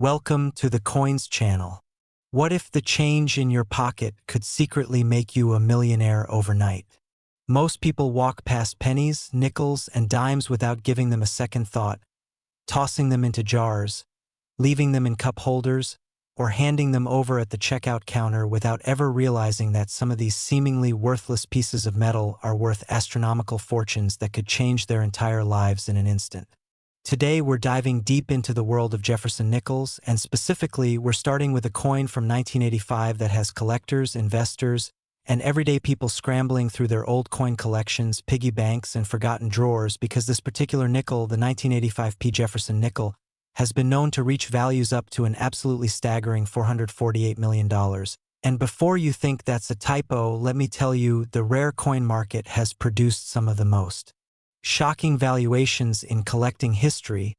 Welcome to the Coins channel. What if the change in your pocket could secretly make you a millionaire overnight? Most people walk past pennies, nickels, and dimes without giving them a second thought, tossing them into jars, leaving them in cup holders, or handing them over at the checkout counter without ever realizing that some of these seemingly worthless pieces of metal are worth astronomical fortunes that could change their entire lives in an instant. Today we're diving deep into the world of Jefferson Nickels, and specifically we're starting with a coin from 1985 that has collectors, investors, and everyday people scrambling through their old coin collections, piggy banks, and forgotten drawers because this particular nickel, the 1985 Jefferson Nickel, has been known to reach values up to an absolutely staggering $448 million. And before you think that's a typo, let me tell you, the rare coin market has produced some of the most shocking valuations in collecting history,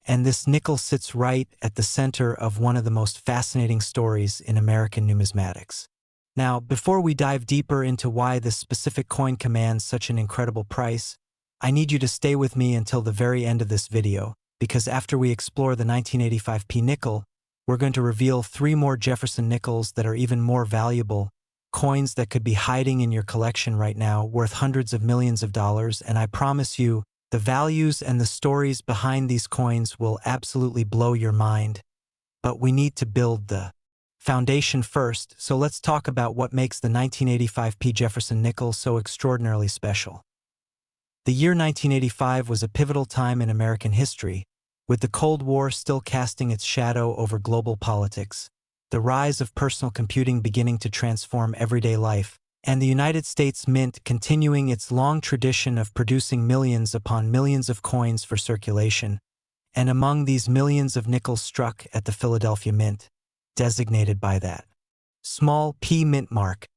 and this nickel sits right at the center of one of the most fascinating stories in American numismatics. Now, before we dive deeper into why this specific coin commands such an incredible price, I need you to stay with me until the very end of this video, because after we explore the 1985 nickel, we're going to reveal 3 more Jefferson nickels that are even more valuable, coins that could be hiding in your collection right now, worth hundreds of millions of dollars, and I promise you, the values and the stories behind these coins will absolutely blow your mind. But we need to build the foundation first, so let's talk about what makes the 1985 Jefferson Nickel so extraordinarily special. The year 1985 was a pivotal time in American history, with the Cold War still casting its shadow over global politics, the rise of personal computing beginning to transform everyday life, and the United States Mint continuing its long tradition of producing millions upon millions of coins for circulation, and among these millions of nickels struck at the Philadelphia Mint, designated by that small P mint mark,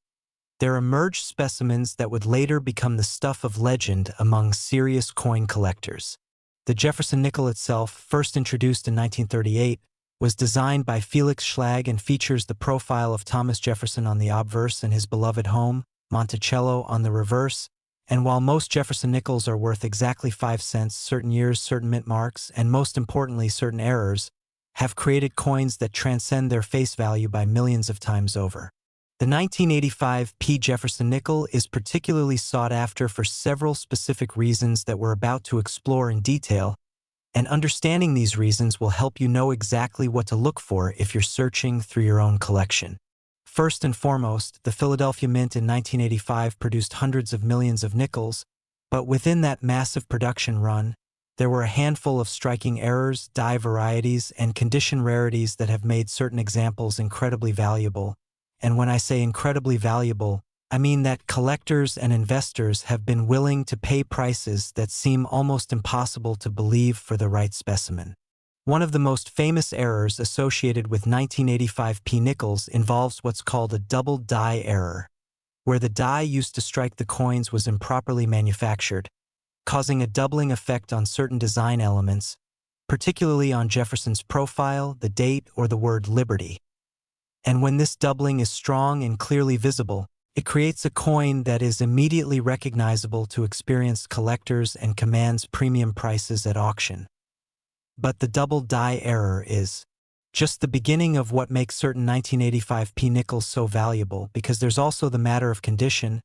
there emerged specimens that would later become the stuff of legend among serious coin collectors. The Jefferson Nickel itself, first introduced in 1938, was designed by Felix Schlag and features the profile of Thomas Jefferson on the obverse and his beloved home, Monticello, on the reverse. And while most Jefferson nickels are worth exactly 5 cents, certain years, certain mint marks, and most importantly certain errors, have created coins that transcend their face value by millions of times over. The 1985 Jefferson Nickel is particularly sought after for several specific reasons that we're about to explore in detail, and understanding these reasons will help you know exactly what to look for if you're searching through your own collection. First and foremost, the Philadelphia Mint in 1985 produced hundreds of millions of nickels, but within that massive production run, there were a handful of striking errors, die varieties, and condition rarities that have made certain examples incredibly valuable. And when I say incredibly valuable, I mean that collectors and investors have been willing to pay prices that seem almost impossible to believe for the right specimen. One of the most famous errors associated with 1985 nickels involves what's called a double die error, where the die used to strike the coins was improperly manufactured, causing a doubling effect on certain design elements, particularly on Jefferson's profile, the date, or the word Liberty. And when this doubling is strong and clearly visible, it creates a coin that is immediately recognizable to experienced collectors and commands premium prices at auction. But the double die error is just the beginning of what makes certain 1985 nickels so valuable, because there's also the matter of condition,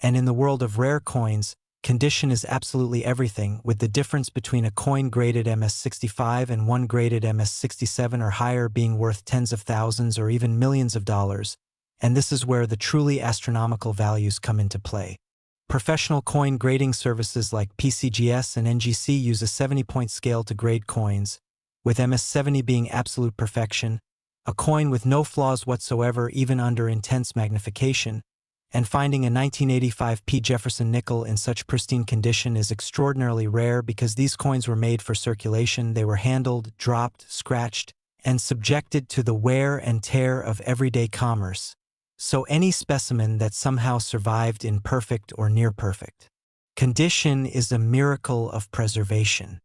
and in the world of rare coins, condition is absolutely everything, with the difference between a coin graded MS65 and one graded MS67 or higher being worth tens of thousands or even millions of dollars. And this is where the truly astronomical values come into play. Professional coin grading services like PCGS and NGC use a 70-point scale to grade coins, with MS70 being absolute perfection, a coin with no flaws whatsoever even under intense magnification, and finding a 1985 Jefferson Nickel in such pristine condition is extraordinarily rare because these coins were made for circulation. They were handled, dropped, scratched, and subjected to the wear and tear of everyday commerce. So any specimen that somehow survived in perfect or near perfect condition is a miracle of preservation.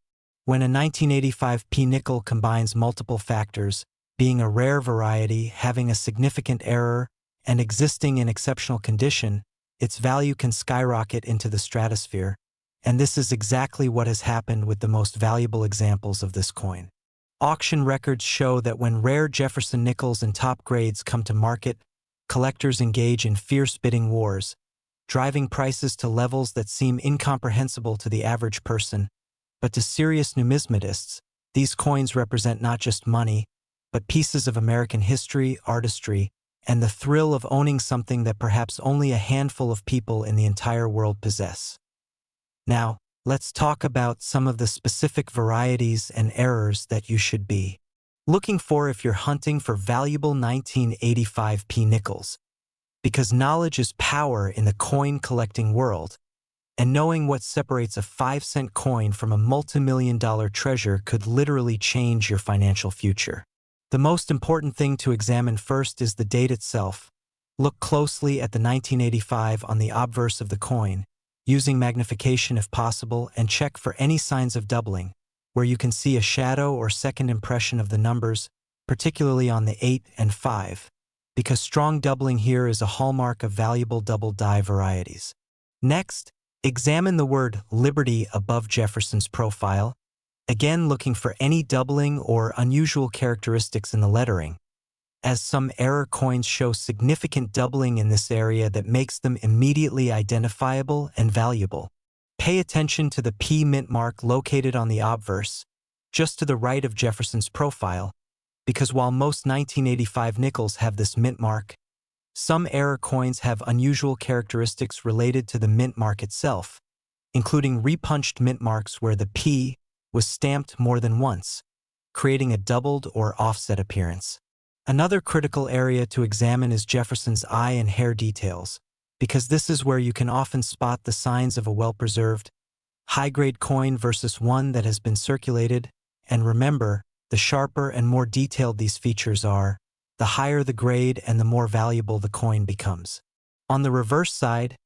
When a 1985 nickel combines multiple factors, being a rare variety, having a significant error, and existing in exceptional condition, its value can skyrocket into the stratosphere, and this is exactly what has happened with the most valuable examples of this coin. Auction records show that when rare Jefferson Nickels and top grades come to market, collectors engage in fierce bidding wars, driving prices to levels that seem incomprehensible to the average person. But to serious numismatists, these coins represent not just money, but pieces of American history, artistry, and the thrill of owning something that perhaps only a handful of people in the entire world possess. Now, let's talk about some of the specific varieties and errors that you should be looking for if you're hunting for valuable 1985 p nickels. Because knowledge is power in the coin collecting world, and knowing what separates a 5-cent coin from a multi-million-dollar treasure could literally change your financial future. The most important thing to examine first is the date itself. Look closely at the 1985 on the obverse of the coin, using magnification if possible, and check for any signs of doubling, where you can see a shadow or second impression of the numbers, particularly on the 8 and 5, because strong doubling here is a hallmark of valuable double die varieties. Next, examine the word Liberty above Jefferson's profile, again looking for any doubling or unusual characteristics in the lettering, as some error coins show significant doubling in this area that makes them immediately identifiable and valuable. Pay attention to the P mint mark located on the obverse, just to the right of Jefferson's profile, because while most 1985 nickels have this mint mark, some error coins have unusual characteristics related to the mint mark itself, including repunched mint marks where the P was stamped more than once, creating a doubled or offset appearance. Another critical area to examine is Jefferson's eye and hair details, because this is where you can often spot the signs of a well-preserved, high-grade coin versus one that has been circulated, and remember, the sharper and more detailed these features are, the higher the grade and the more valuable the coin becomes. On the reverse side,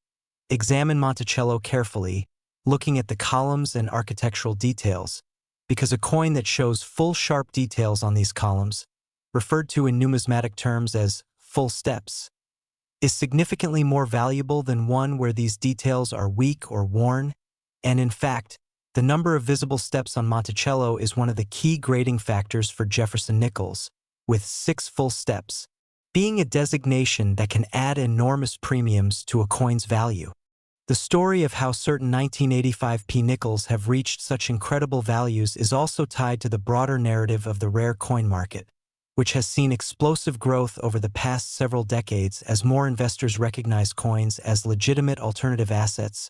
examine Monticello carefully, looking at the columns and architectural details, because a coin that shows full sharp details on these columns, referred to in numismatic terms as full steps, is significantly more valuable than one where these details are weak or worn, and in fact, the number of visible steps on Monticello is one of the key grading factors for Jefferson Nickels, with 6 full steps, being a designation that can add enormous premiums to a coin's value. The story of how certain 1985 p nickels have reached such incredible values is also tied to the broader narrative of the rare coin market, which has seen explosive growth over the past several decades as more investors recognize coins as legitimate alternative assets,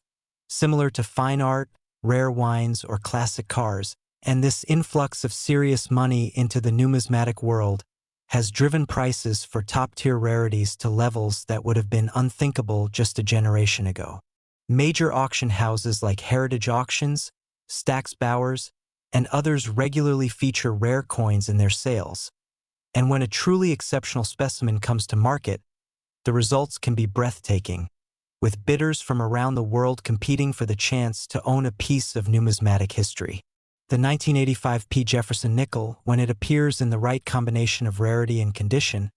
similar to fine art, rare wines, or classic cars, and this influx of serious money into the numismatic world has driven prices for top-tier rarities to levels that would have been unthinkable just a generation ago. Major auction houses like Heritage Auctions, Stack's Bowers, and others regularly feature rare coins in their sales. And when a truly exceptional specimen comes to market, the results can be breathtaking, with bidders from around the world competing for the chance to own a piece of numismatic history. The 1985 p Jefferson Nickel, when it appears in the right combination of rarity and condition,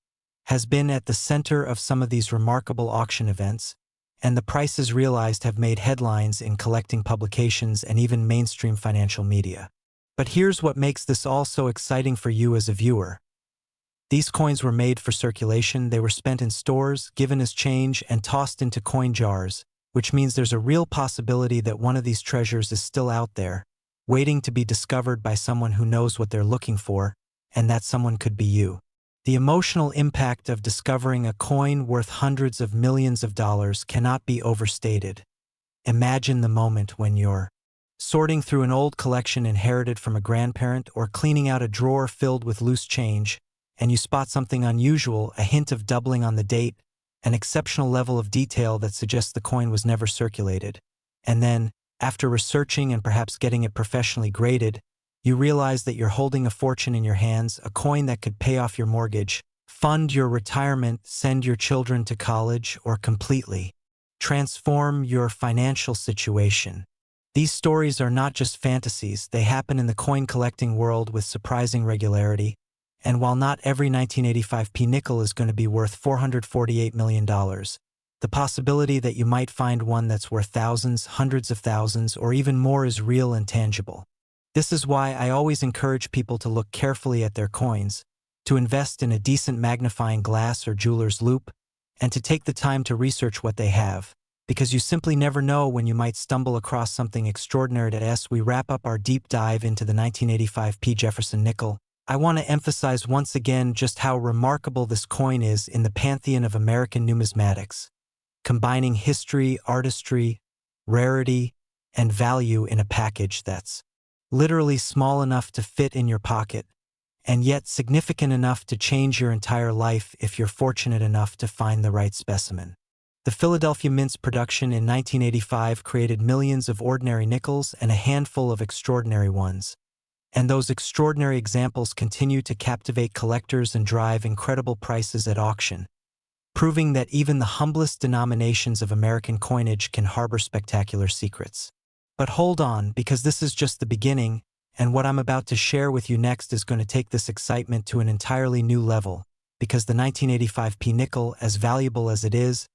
has been at the center of some of these remarkable auction events, and the prices realized have made headlines in collecting publications and even mainstream financial media. But here's what makes this all so exciting for you as a viewer. These coins were made for circulation, they were spent in stores, given as change, and tossed into coin jars, which means there's a real possibility that one of these treasures is still out there, waiting to be discovered by someone who knows what they're looking for, and that someone could be you. The emotional impact of discovering a coin worth hundreds of millions of dollars cannot be overstated. Imagine the moment when you're sorting through an old collection inherited from a grandparent or cleaning out a drawer filled with loose change, and you spot something unusual, a hint of doubling on the date, an exceptional level of detail that suggests the coin was never circulated. And then, after researching and perhaps getting it professionally graded, you realize that you're holding a fortune in your hands, a coin that could pay off your mortgage, fund your retirement, send your children to college, or completely transform your financial situation. These stories are not just fantasies, they happen in the coin collecting world with surprising regularity. And while not every 1985 p nickel is going to be worth $448 million, the possibility that you might find one that's worth thousands, hundreds of thousands, or even more is real and tangible. This is why I always encourage people to look carefully at their coins, to invest in a decent magnifying glass or jeweler's loupe, and to take the time to research what they have, because you simply never know when you might stumble across something extraordinary. As we wrap up our deep dive into the 1985 Jefferson Nickel, I want to emphasize once again just how remarkable this coin is in the pantheon of American numismatics, combining history, artistry, rarity, and value in a package that's literally small enough to fit in your pocket, and yet significant enough to change your entire life if you're fortunate enough to find the right specimen. The Philadelphia Mint's production in 1985 created millions of ordinary nickels and a handful of extraordinary ones. And those extraordinary examples continue to captivate collectors and drive incredible prices at auction, proving that even the humblest denominations of American coinage can harbor spectacular secrets. But hold on, because this is just the beginning, and what I'm about to share with you next is going to take this excitement to an entirely new level, because the 1985 nickel, as valuable as it is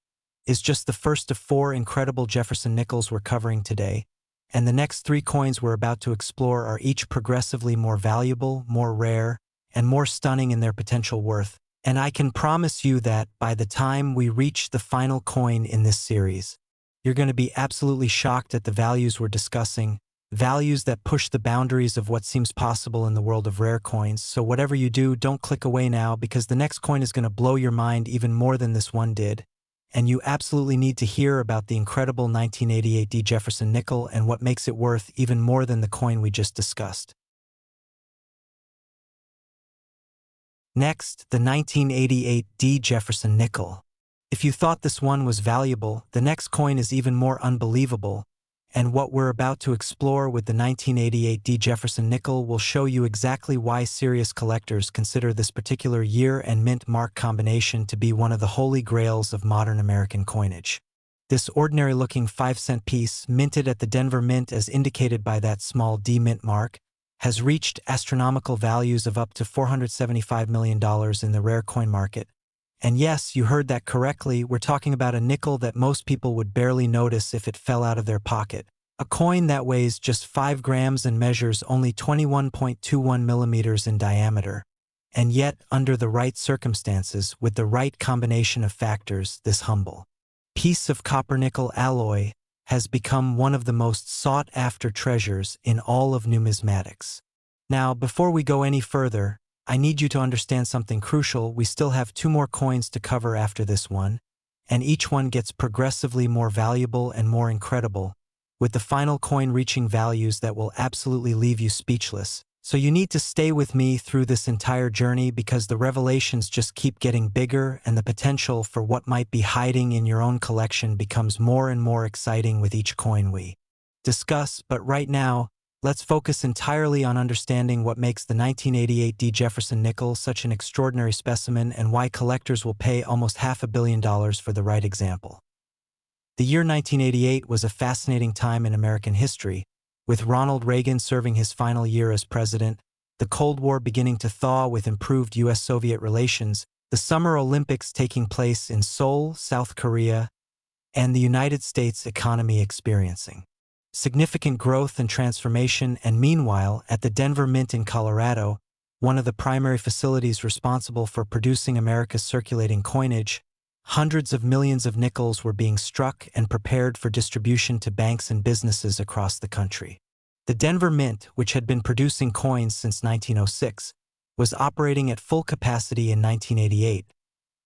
just the first of 4 incredible Jefferson nickels we're covering today, and the next 3 coins we're about to explore are each progressively more valuable, more rare, and more stunning in their potential worth. And I can promise you that by the time we reach the final coin in this series, you're going to be absolutely shocked at the values we're discussing, values that push the boundaries of what seems possible in the world of rare coins. So whatever you do, don't click away now, because the next coin is going to blow your mind even more than this one did. And you absolutely need to hear about the incredible 1988 Jefferson Nickel and what makes it worth even more than the coin we just discussed. Next, the 1988 Jefferson Nickel. If you thought this one was valuable, the next coin is even more unbelievable, and what we're about to explore with the 1988 Jefferson Nickel will show you exactly why serious collectors consider this particular year and mint mark combination to be one of the holy grails of modern American coinage. This ordinary-looking 5-cent piece, minted at the Denver Mint as indicated by that small D mint mark, has reached astronomical values of up to $475 million in the rare coin market. And yes, you heard that correctly, we're talking about a nickel that most people would barely notice if it fell out of their pocket. A coin that weighs just 5 grams and measures only 21.21 millimeters in diameter. And yet, under the right circumstances, with the right combination of factors, this humble piece of copper-nickel alloy has become one of the most sought-after treasures in all of numismatics. Now, before we go any further, I need you to understand something crucial. We still have 2 more coins to cover after this one, and each one gets progressively more valuable and more incredible, with the final coin reaching values that will absolutely leave you speechless. So you need to stay with me through this entire journey, because the revelations just keep getting bigger and the potential for what might be hiding in your own collection becomes more and more exciting with each coin we discuss. But right now, let's focus entirely on understanding what makes the 1988 Jefferson Nickel such an extraordinary specimen and why collectors will pay almost $500 million for the right example. The year 1988 was a fascinating time in American history, with Ronald Reagan serving his final year as president, the Cold War beginning to thaw with improved U.S.-Soviet relations, the Summer Olympics taking place in Seoul, South Korea, and the United States economy experiencing significant growth and transformation. And meanwhile, at the Denver Mint in Colorado, one of the primary facilities responsible for producing America's circulating coinage, hundreds of millions of nickels were being struck and prepared for distribution to banks and businesses across the country. The Denver Mint, which had been producing coins since 1906, was operating at full capacity in 1988,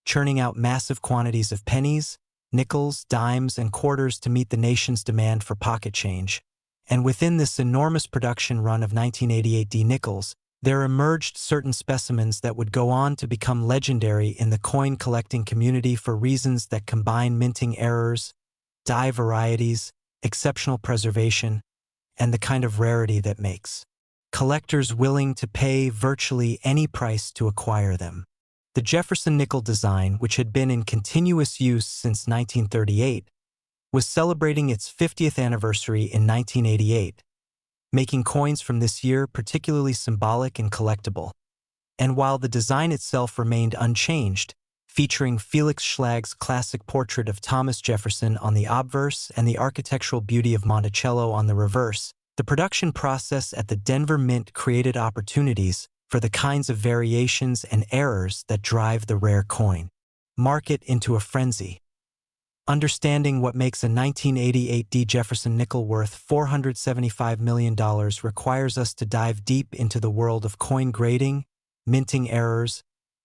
churning out massive quantities of pennies, nickels, dimes, and quarters to meet the nation's demand for pocket change. And within this enormous production run of 1988 nickels, there emerged certain specimens that would go on to become legendary in the coin collecting community for reasons that combine minting errors, die varieties, exceptional preservation, and the kind of rarity that makes collectors willing to pay virtually any price to acquire them. The Jefferson Nickel design, which had been in continuous use since 1938, was celebrating its 50th anniversary in 1988, making coins from this year particularly symbolic and collectible. And while the design itself remained unchanged, featuring Felix Schlag's classic portrait of Thomas Jefferson on the obverse and the architectural beauty of Monticello on the reverse, The production process at the Denver Mint created opportunities for the kinds of variations and errors that drive the rare coin market into a frenzy. Understanding what makes a 1988 D. Jefferson nickel worth $475 million requires us to dive deep into the world of coin grading, minting errors,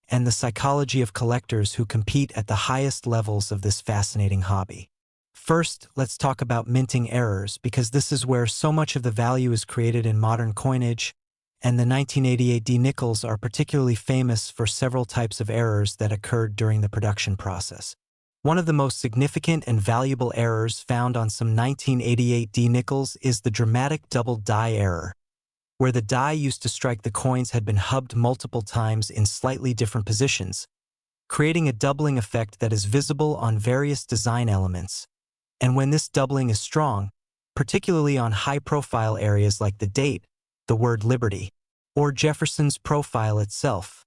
and the psychology of collectors who compete at the highest levels of this fascinating hobby. First, let's talk about minting errors, because this is where so much of the value is created in modern coinage, and the 1988 D nickels are particularly famous for several types of errors that occurred during the production process. One of the most significant and valuable errors found on some 1988 D nickels is the dramatic double die error, where the die used to strike the coins had been hubbed multiple times in slightly different positions, creating a doubling effect that is visible on various design elements. And when this doubling is strong, particularly on high-profile areas like the date, the word Liberty, or Jefferson's profile itself,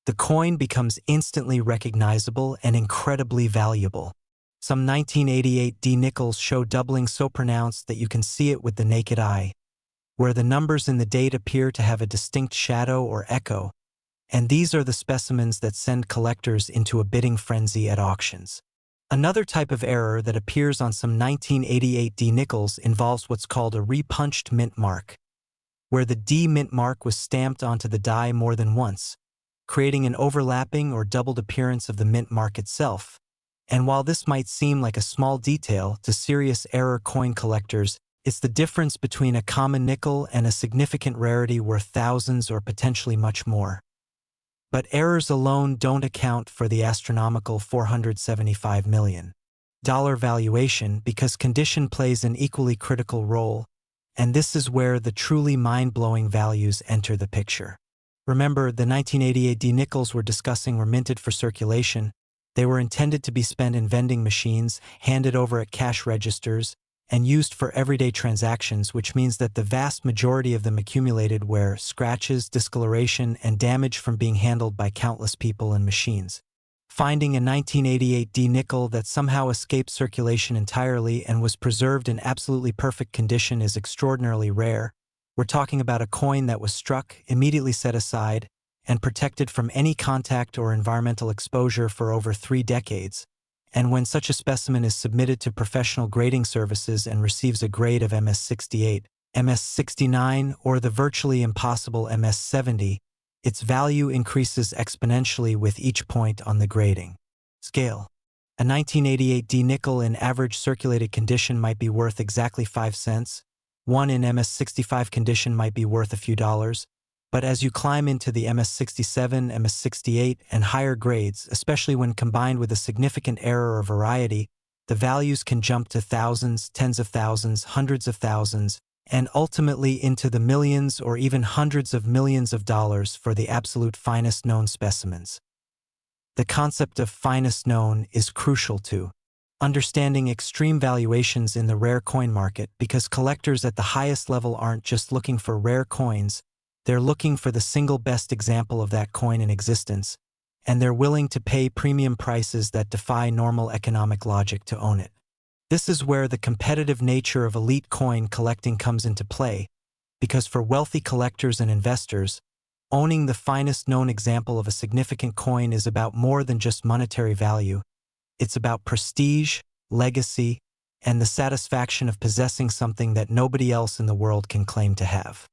the coin becomes instantly recognizable and incredibly valuable. Some 1988 D nickels show doubling so pronounced that you can see it with the naked eye, where the numbers in the date appear to have a distinct shadow or echo, and these are the specimens that send collectors into a bidding frenzy at auctions. Another type of error that appears on some 1988 D nickels involves what's called a repunched mint mark, where the D mint mark was stamped onto the die more than once, creating an overlapping or doubled appearance of the mint mark itself. And while this might seem like a small detail to serious error coin collectors, it's the difference between a common nickel and a significant rarity worth thousands or potentially much more. But errors alone don't account for the astronomical $475 million valuation, because condition plays an equally critical role, and this is where the truly mind-blowing values enter the picture. Remember, the 1988 D nickels we're discussing were minted for circulation. They were intended to be spent in vending machines, handed over at cash registers, and used for everyday transactions, which means that the vast majority of them accumulated where scratches, discoloration, and damage from being handled by countless people and machines. Finding a 1988 D nickel that somehow escaped circulation entirely and was preserved in absolutely perfect condition is extraordinarily rare. We're talking about a coin that was struck, immediately set aside, and protected from any contact or environmental exposure for over 3 decades. And when such a specimen is submitted to professional grading services and receives a grade of MS68, MS69, or the virtually impossible MS70, its value increases exponentially with each point on the grading scale. A 1988 D nickel in average circulated condition might be worth exactly 5 cents. One in MS65 condition might be worth a few dollars. But as you climb into the MS67, MS68, and higher grades, especially when combined with a significant error or variety, the values can jump to thousands, tens of thousands, hundreds of thousands, and ultimately into the millions or even hundreds of millions of dollars for the absolute finest known specimens. The concept of finest known is crucial to understanding extreme valuations in the rare coin market, because collectors at the highest level aren't just looking for rare coins, they're looking for the single best example of that coin in existence, and they're willing to pay premium prices that defy normal economic logic to own it. This is where the competitive nature of elite coin collecting comes into play, because for wealthy collectors and investors, owning the finest known example of a significant coin is about more than just monetary value. It's about prestige, legacy, and the satisfaction of possessing something that nobody else in the world can claim to have.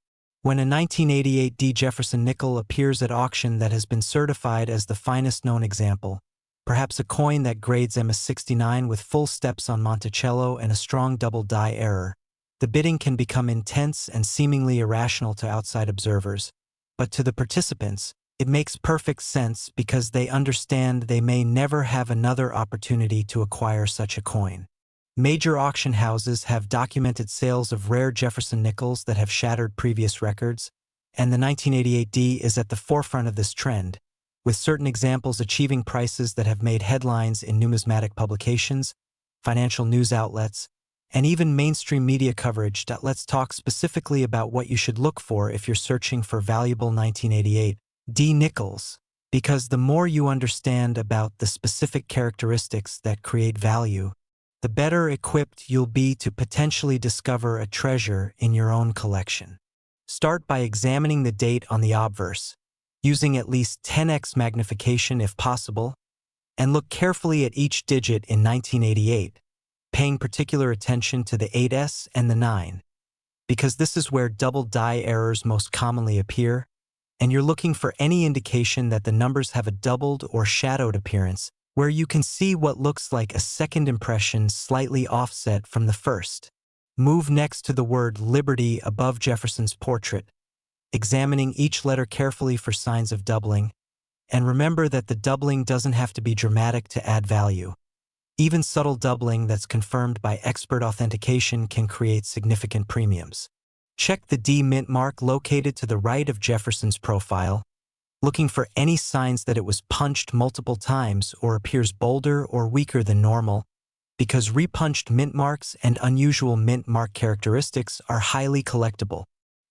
When a 1988 D. Jefferson nickel appears at auction that has been certified as the finest known example, perhaps a coin that grades MS69 with full steps on Monticello and a strong double die error, the bidding can become intense and seemingly irrational to outside observers. But to the participants, it makes perfect sense, because they understand they may never have another opportunity to acquire such a coin. Major auction houses have documented sales of rare Jefferson nickels that have shattered previous records, and the 1988 D is at the forefront of this trend, with certain examples achieving prices that have made headlines in numismatic publications, financial news outlets, and even mainstream media coverage. Let's talk specifically about what you should look for if you're searching for valuable 1988 D nickels, because the more you understand about the specific characteristics that create value, the better equipped you'll be to potentially discover a treasure in your own collection. Start by examining the date on the obverse, using at least 10x magnification if possible, and look carefully at each digit in 1988, paying particular attention to the 8s and the 9, because this is where double die errors most commonly appear, and you're looking for any indication that the numbers have a doubled or shadowed appearance, where you can see what looks like a second impression slightly offset from the first. Move next to the word Liberty above Jefferson's portrait, examining each letter carefully for signs of doubling, and remember that the doubling doesn't have to be dramatic to add value. Even subtle doubling that's confirmed by expert authentication can create significant premiums. Check the D mint mark located to the right of Jefferson's profile, looking for any signs that it was punched multiple times or appears bolder or weaker than normal, because repunched mint marks and unusual mint mark characteristics are highly collectible.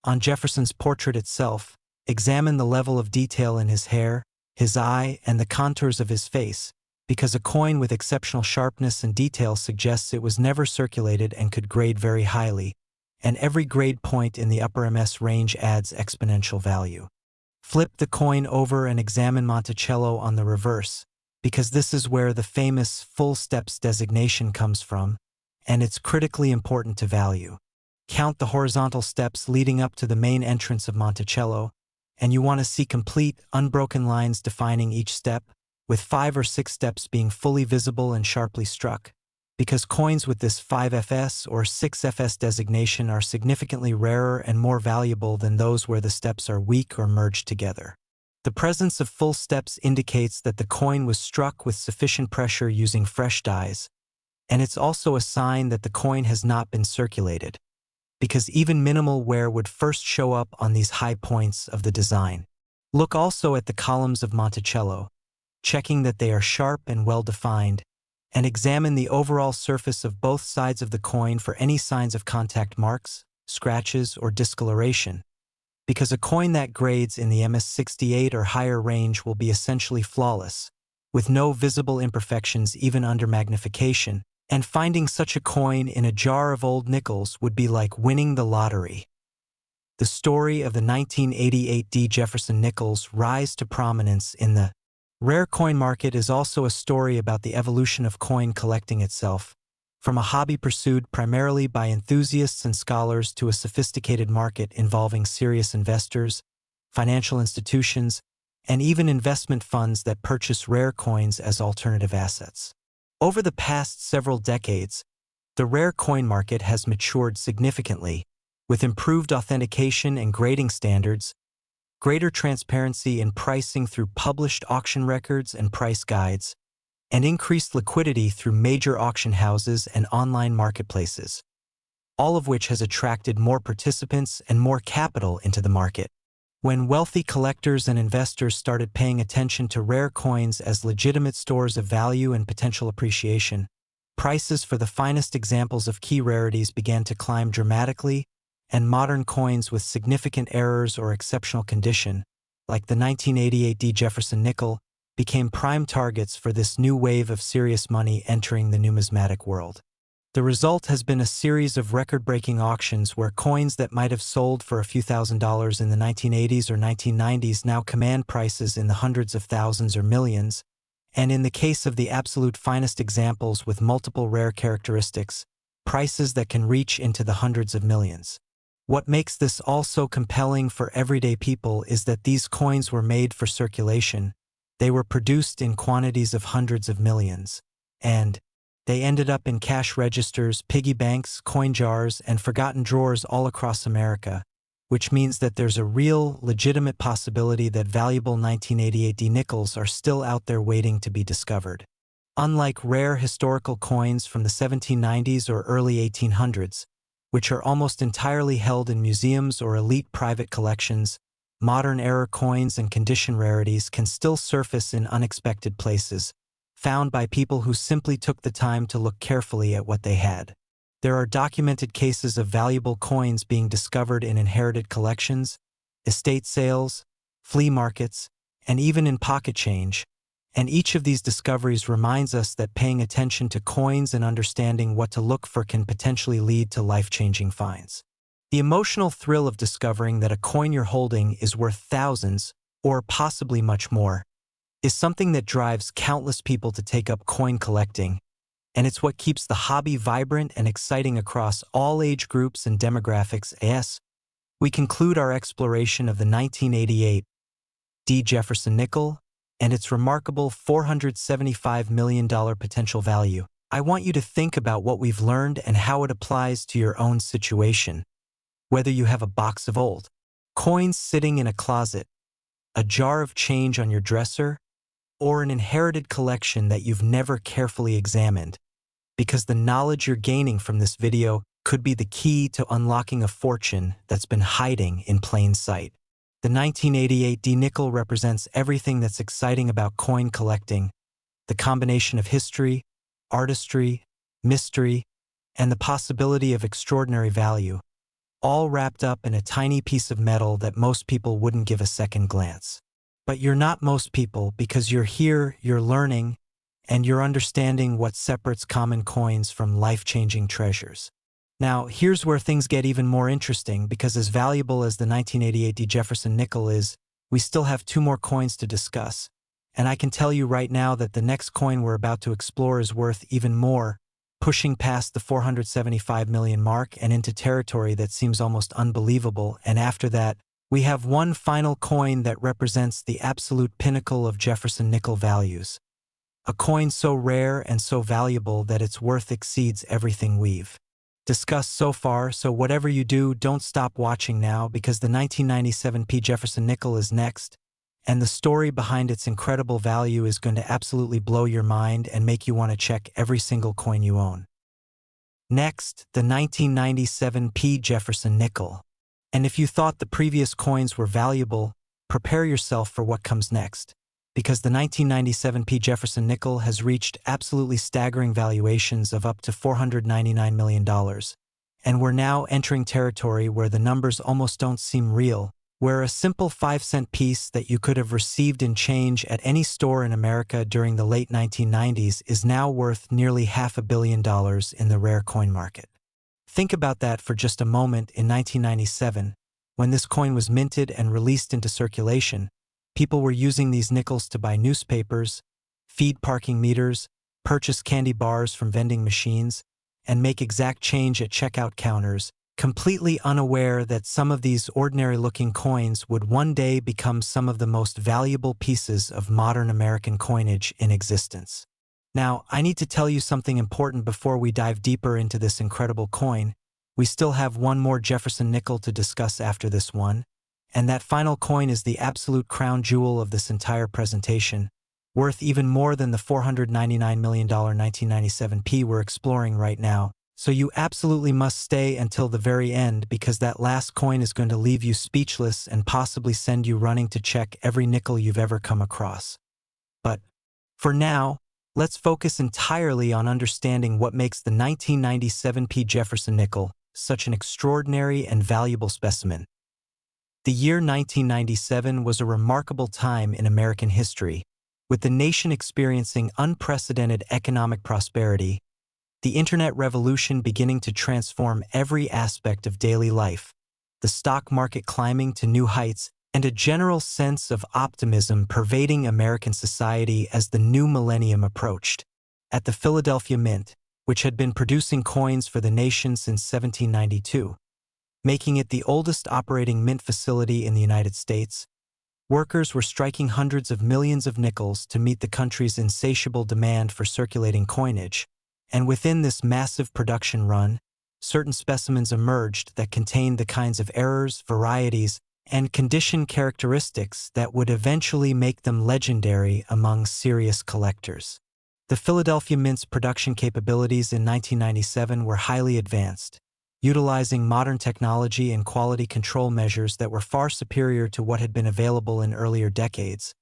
On Jefferson's portrait itself, examine the level of detail in his hair, his eye, and the contours of his face, because a coin with exceptional sharpness and detail suggests it was never circulated and could grade very highly, and every grade point in the upper MS range adds exponential value. Flip the coin over and examine Monticello on the reverse, because this is where the famous full steps designation comes from, and it's critically important to value. Count the horizontal steps leading up to the main entrance of Monticello, and you want to see complete, unbroken lines defining each step, with 5 or 6 steps being fully visible and sharply struck, because coins with this 5FS or 6FS designation are significantly rarer and more valuable than those where the steps are weak or merged together. The presence of full steps indicates that the coin was struck with sufficient pressure using fresh dies, and it's also a sign that the coin has not been circulated, because even minimal wear would first show up on these high points of the design. Look also at the columns of Monticello, checking that they are sharp and well-defined, and examine the overall surface of both sides of the coin for any signs of contact marks, scratches, or discoloration, because a coin that grades in the MS68 or higher range will be essentially flawless, with no visible imperfections even under magnification, and finding such a coin in a jar of old nickels would be like winning the lottery. The story of the 1988 D. Jefferson Nickels' rise to prominence in the rare coin market is also a story about the evolution of coin collecting itself, from a hobby pursued primarily by enthusiasts and scholars to a sophisticated market involving serious investors, financial institutions, and even investment funds that purchase rare coins as alternative assets. Over the past several decades, the rare coin market has matured significantly, with improved authentication and grading standards, greater transparency in pricing through published auction records and price guides, and increased liquidity through major auction houses and online marketplaces, all of which has attracted more participants and more capital into the market. When wealthy collectors and investors started paying attention to rare coins as legitimate stores of value and potential appreciation, prices for the finest examples of key rarities began to climb dramatically, and modern coins with significant errors or exceptional condition, like the 1988 D. Jefferson Nickel, became prime targets for this new wave of serious money entering the numismatic world. The result has been a series of record-breaking auctions where coins that might have sold for a few $1,000s in the 1980s or 1990s now command prices in the hundreds of thousands or millions, and in the case of the absolute finest examples with multiple rare characteristics, prices that can reach into the hundreds of millions. What makes this all so compelling for everyday people is that these coins were made for circulation, they were produced in quantities of hundreds of millions, and they ended up in cash registers, piggy banks, coin jars, and forgotten drawers all across America, which means that there's a real, legitimate possibility that valuable 1988 D nickels are still out there waiting to be discovered. Unlike rare historical coins from the 1790s or early 1800s, which are almost entirely held in museums or elite private collections, modern error coins and condition rarities can still surface in unexpected places, found by people who simply took the time to look carefully at what they had. There are documented cases of valuable coins being discovered in inherited collections, estate sales, flea markets, and even in pocket change, And each of these discoveries reminds us that paying attention to coins and understanding what to look for can potentially lead to life-changing finds. The emotional thrill of discovering that a coin you're holding is worth thousands, or possibly much more, is something that drives countless people to take up coin collecting, and it's what keeps the hobby vibrant and exciting across all age groups and demographics. As we conclude our exploration of the 1988 Jefferson Nickel and its remarkable $475 million potential value, I want you to think about what we've learned and how it applies to your own situation. Whether you have a box of old coins sitting in a closet, a jar of change on your dresser, or an inherited collection that you've never carefully examined, because the knowledge you're gaining from this video could be the key to unlocking a fortune that's been hiding in plain sight. The 1988 nickel represents everything that's exciting about coin collecting: the combination of history, artistry, mystery, and the possibility of extraordinary value, all wrapped up in a tiny piece of metal that most people wouldn't give a second glance. But you're not most people, because you're here, you're learning, and you're understanding what separates common coins from life-changing treasures. Now, here's where things get even more interesting, because as valuable as the 1988 Jefferson Nickel is, we still have two more coins to discuss. And I can tell you right now that the next coin we're about to explore is worth even more, pushing past the 475 million mark and into territory that seems almost unbelievable. And after that, we have one final coin that represents the absolute pinnacle of Jefferson Nickel values. A coin so rare and so valuable that its worth exceeds everything we've discussed so far. So whatever you do, don't stop watching now, because the 1997 Jefferson Nickel is next, and the story behind its incredible value is going to absolutely blow your mind and make you want to check every single coin you own. Next, the 1997 Jefferson Nickel. And if you thought the previous coins were valuable, prepare yourself for what comes next, because the 1997 Jefferson Nickel has reached absolutely staggering valuations of up to $499 million. And we're now entering territory where the numbers almost don't seem real, where a simple 5-cent piece that you could have received in change at any store in America during the late 1990s is now worth nearly $500 million in the rare coin market. Think about that for just a moment. In 1997, when this coin was minted and released into circulation, people were using these nickels to buy newspapers, feed parking meters, purchase candy bars from vending machines, and make exact change at checkout counters, completely unaware that some of these ordinary-looking coins would one day become some of the most valuable pieces of modern American coinage in existence. Now, I need to tell you something important before we dive deeper into this incredible coin. We still have one more Jefferson Nickel to discuss after this one, and that final coin is the absolute crown jewel of this entire presentation, worth even more than the $499 million 1997 we're exploring right now. So you absolutely must stay until the very end, because that last coin is going to leave you speechless and possibly send you running to check every nickel you've ever come across. But for now, let's focus entirely on understanding what makes the 1997 Jefferson Nickel such an extraordinary and valuable specimen. The year 1997 was a remarkable time in American history, with the nation experiencing unprecedented economic prosperity, the internet revolution beginning to transform every aspect of daily life, the stock market climbing to new heights, and a general sense of optimism pervading American society as the new millennium approached. At the Philadelphia Mint, which had been producing coins for the nation since 1792, making it the oldest operating mint facility in the United States, workers were striking hundreds of millions of nickels to meet the country's insatiable demand for circulating coinage. And within this massive production run, certain specimens emerged that contained the kinds of errors, varieties, and condition characteristics that would eventually make them legendary among serious collectors. The Philadelphia Mint's production capabilities in 1997 were highly advanced, utilizing modern technology and quality control measures that were far superior to what had been available in earlier decades.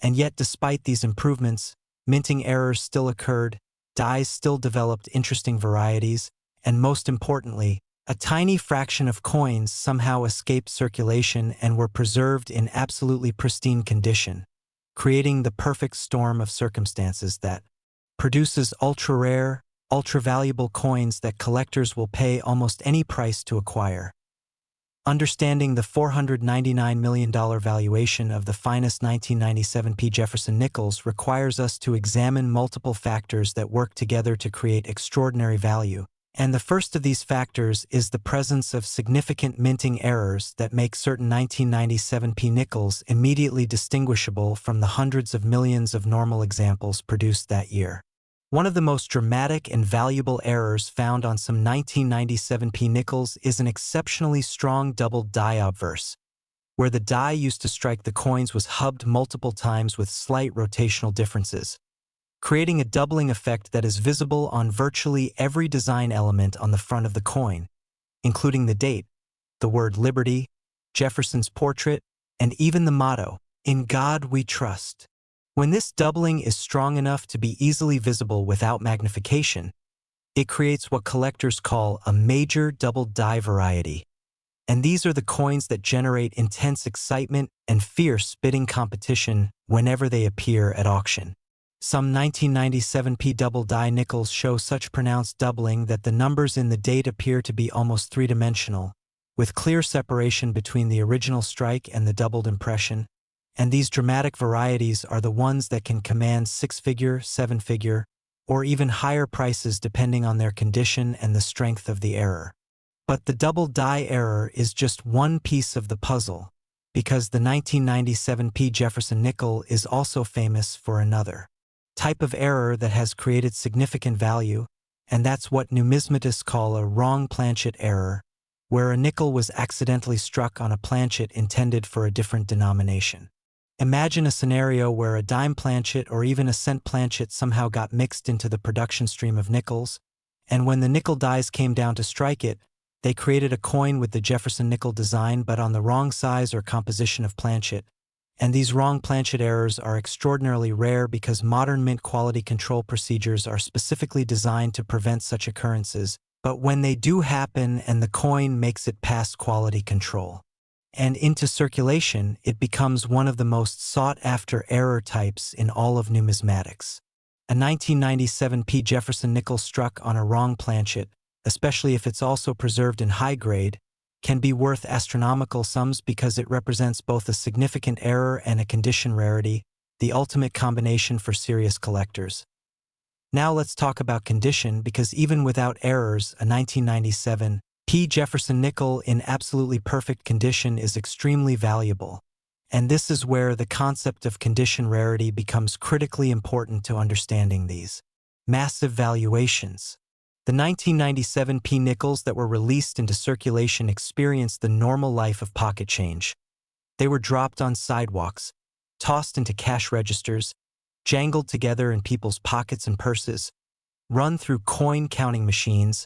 And yet, despite these improvements, minting errors still occurred, dyes still developed interesting varieties, and most importantly, a tiny fraction of coins somehow escaped circulation and were preserved in absolutely pristine condition. creating the perfect storm of circumstances that produces ultra-rare, ultra-valuable coins that collectors will pay almost any price to acquire. Understanding the $499 million valuation of the finest 1997 Jefferson Nickels requires us to examine multiple factors that work together to create extraordinary value, and the first of these factors is the presence of significant minting errors that make certain 1997 nickels immediately distinguishable from the hundreds of millions of normal examples produced that year. One of the most dramatic and valuable errors found on some 1997 nickels is an exceptionally strong double die obverse, where the die used to strike the coins was hubbed multiple times with slight rotational differences, creating a doubling effect that is visible on virtually every design element on the front of the coin, including the date, the word Liberty, Jefferson's portrait, and even the motto, "In God We Trust." When this doubling is strong enough to be easily visible without magnification, it creates what collectors call a major double die variety. And these are the coins that generate intense excitement and fierce bidding competition whenever they appear at auction. Some 1997 double die nickels show such pronounced doubling that the numbers in the date appear to be almost three-dimensional, with clear separation between the original strike and the doubled impression. And these dramatic varieties are the ones that can command six-figure, seven-figure, or even higher prices depending on their condition and the strength of the error. But the double die error is just one piece of the puzzle, because the 1997 Jefferson Nickel is also famous for another type of error that has created significant value, and that's what numismatists call a wrong planchet error, where a nickel was accidentally struck on a planchet intended for a different denomination. Imagine a scenario where a dime planchet or even a cent planchet somehow got mixed into the production stream of nickels, and when the nickel dies came down to strike it, they created a coin with the Jefferson Nickel design but on the wrong size or composition of planchet. And these wrong planchet errors are extraordinarily rare because modern mint quality control procedures are specifically designed to prevent such occurrences, but when they do happen and the coin makes it past quality control and into circulation, it becomes one of the most sought-after error types in all of numismatics. A 1997 Jefferson Nickel struck on a wrong planchet, especially if it's also preserved in high grade, can be worth astronomical sums because it represents both a significant error and a condition rarity, the ultimate combination for serious collectors. Now let's talk about condition, because even without errors, a 1997 Jefferson Nickel in absolutely perfect condition is extremely valuable. And this is where the concept of condition rarity becomes critically important to understanding these massive valuations. The 1997 nickels that were released into circulation experienced the normal life of pocket change. They were dropped on sidewalks, tossed into cash registers, jangled together in people's pockets and purses, run through coin-counting machines,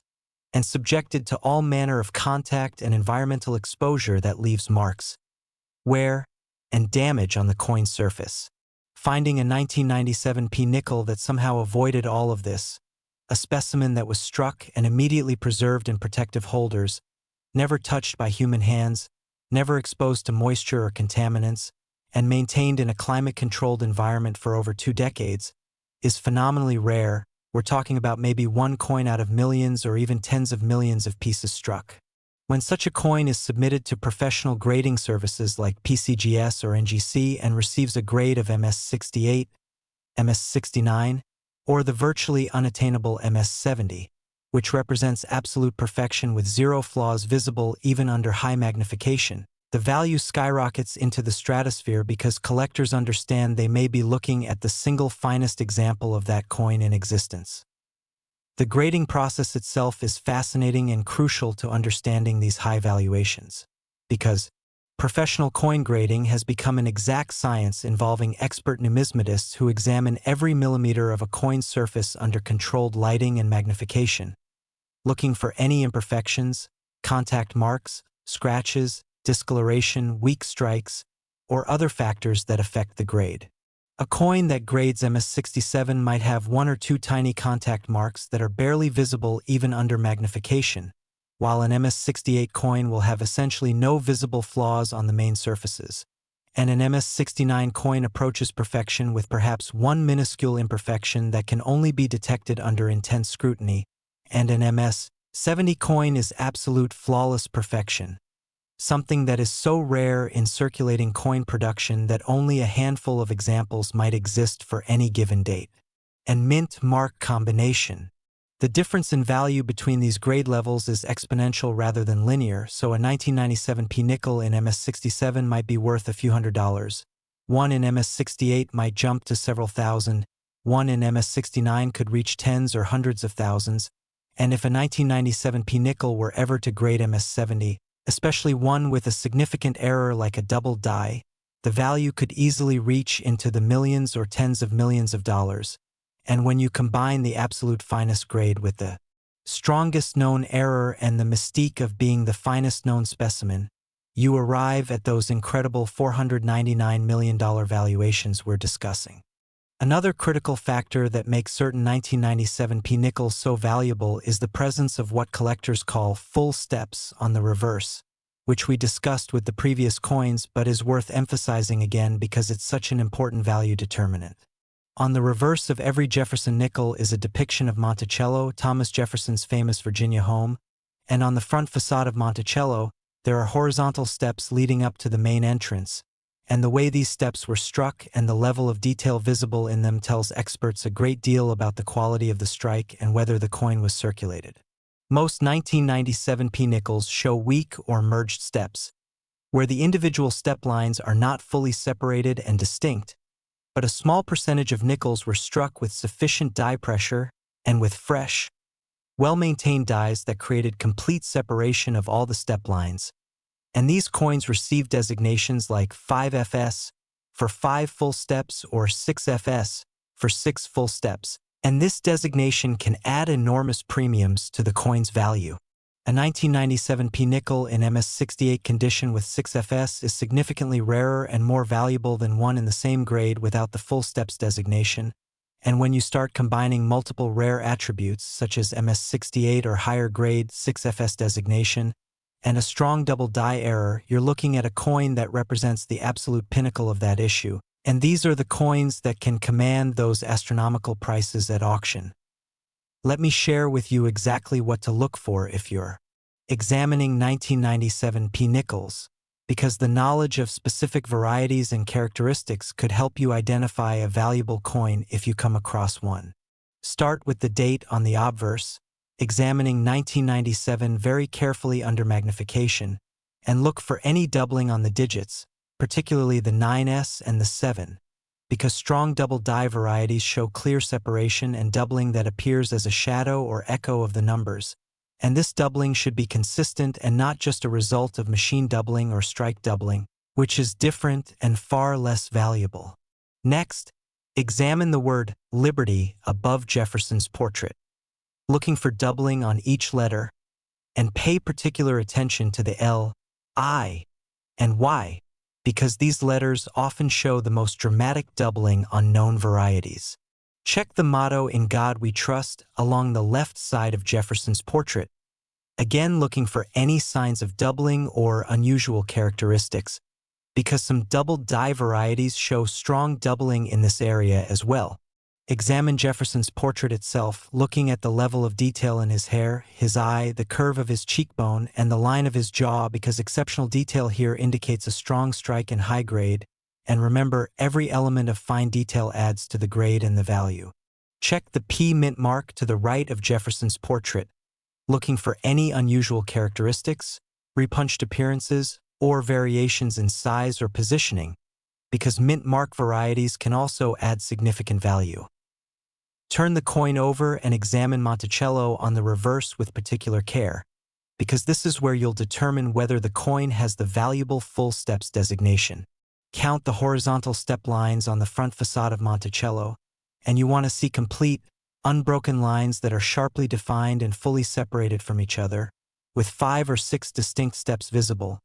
and subjected to all manner of contact and environmental exposure that leaves marks, wear, and damage on the coin surface. Finding a 1997 nickel that somehow avoided all of this, a specimen that was struck and immediately preserved in protective holders, never touched by human hands, never exposed to moisture or contaminants, and maintained in a climate-controlled environment for over 2 decades, is phenomenally rare. We're talking about maybe one coin out of millions or even tens of millions of pieces struck. When such a coin is submitted to professional grading services like PCGS or NGC and receives a grade of MS68, MS69, or the virtually unattainable MS70, which represents absolute perfection with zero flaws visible even under high magnification, the value skyrockets into the stratosphere because collectors understand they may be looking at the single finest example of that coin in existence. The grading process itself is fascinating and crucial to understanding these high valuations, because professional coin grading has become an exact science involving expert numismatists who examine every millimeter of a coin's surface under controlled lighting and magnification, looking for any imperfections, contact marks, scratches, discoloration, weak strikes, or other factors that affect the grade. A coin that grades MS67 might have 1 or 2 tiny contact marks that are barely visible even under magnification, while an MS68 coin will have essentially no visible flaws on the main surfaces, and an MS-69 coin approaches perfection with perhaps one minuscule imperfection that can only be detected under intense scrutiny, and an MS-70 coin is absolute flawless perfection, something that is so rare in circulating coin production that only a handful of examples might exist for any given date. And mint mark combination. The difference in value between these grade levels is exponential rather than linear, so a 1997p nickel in MS-67 might be worth a few $100s. One in MS-68 might jump to several thousand. One in MS-69 could reach tens or hundreds of thousands. And if a 1997p nickel were ever to grade MS-70, especially one with a significant error like a double die, the value could easily reach into the millions or tens of millions of dollars. And when you combine the absolute finest grade with the strongest known error and the mystique of being the finest known specimen, you arrive at those incredible $499 million valuations we're discussing. Another critical factor that makes certain 1997p nickels so valuable is the presence of what collectors call full steps on the reverse, which we discussed with the previous coins but is worth emphasizing again because it's such an important value determinant. On the reverse of every Jefferson nickel is a depiction of Monticello, Thomas Jefferson's famous Virginia home, and on the front facade of Monticello, there are horizontal steps leading up to the main entrance, and the way these steps were struck and the level of detail visible in them tells experts a great deal about the quality of the strike and whether the coin was circulated. Most 1997p nickels show weak or merged steps, where the individual step lines are not fully separated and distinct, but a small percentage of nickels were struck with sufficient die pressure and with fresh, well-maintained dies that created complete separation of all the step lines. And these coins receive designations like 5FS for 5 full steps or 6FS for 6 full steps, and this designation can add enormous premiums to the coin's value. A 1997p nickel in MS-68 condition with 6FS is significantly rarer and more valuable than one in the same grade without the full steps designation, and when you start combining multiple rare attributes such as MS-68 or higher grade 6FS designation, and a strong double die error, you're looking at a coin that represents the absolute pinnacle of that issue, and these are the coins that can command those astronomical prices at auction. Let me share with you exactly what to look for if you're examining 1997p nickels, because the knowledge of specific varieties and characteristics could help you identify a valuable coin if you come across one. Start with the date on the obverse, examining 1997 very carefully under magnification, and look for any doubling on the digits, particularly the 9s and the 7. Because strong double die varieties show clear separation and doubling that appears as a shadow or echo of the numbers, and this doubling should be consistent and not just a result of machine doubling or strike doubling, which is different and far less valuable. Next, examine the word Liberty above Jefferson's portrait, looking for doubling on each letter, and pay particular attention to the L, I, and Y, because these letters often show the most dramatic doubling on known varieties. Check the motto "In God We Trust" along the left side of Jefferson's portrait, again looking for any signs of doubling or unusual characteristics, because some double die varieties show strong doubling in this area as well. Examine Jefferson's portrait itself, looking at the level of detail in his hair, his eye, the curve of his cheekbone, and the line of his jaw, because exceptional detail here indicates a strong strike in high grade, and remember, every element of fine detail adds to the grade and the value. Check the P mint mark to the right of Jefferson's portrait, looking for any unusual characteristics, repunched appearances, or variations in size or positioning, because mint mark varieties can also add significant value. Turn the coin over and examine Monticello on the reverse with particular care, because this is where you'll determine whether the coin has the valuable full steps designation. Count the horizontal step lines on the front facade of Monticello, and you want to see complete, unbroken lines that are sharply defined and fully separated from each other, with 5 or 6 distinct steps visible.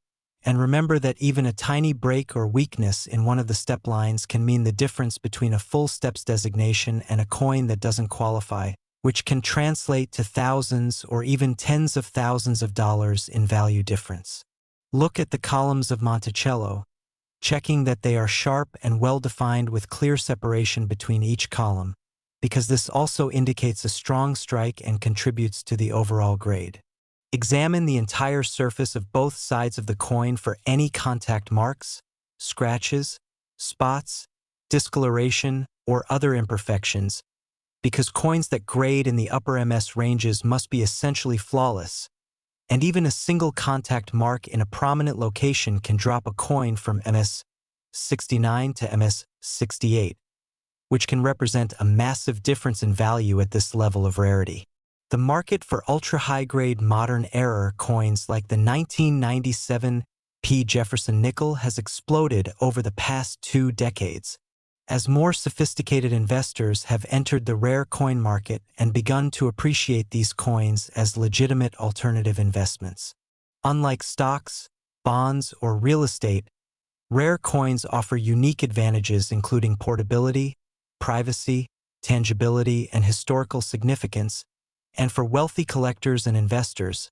And remember that even a tiny break or weakness in one of the step lines can mean the difference between a full steps designation and a coin that doesn't qualify, which can translate to thousands or even tens of thousands of dollars in value difference. Look at the columns of Monticello. checking that they are sharp and well-defined with clear separation between each column, because this also indicates a strong strike and contributes to the overall grade. Examine the entire surface of both sides of the coin for any contact marks, scratches, spots, discoloration, or other imperfections, because coins that grade in the upper MS ranges must be essentially flawless, and even a single contact mark in a prominent location can drop a coin from MS 69 to MS 68, which can represent a massive difference in value at this level of rarity. The market for ultra-high-grade modern era coins like the 1997 P. Jefferson Nickel has exploded over the past 2 decades, as more sophisticated investors have entered the rare coin market and begun to appreciate these coins as legitimate alternative investments. Unlike stocks, bonds, or real estate, rare coins offer unique advantages including portability, privacy, tangibility, and historical significance, and for wealthy collectors and investors,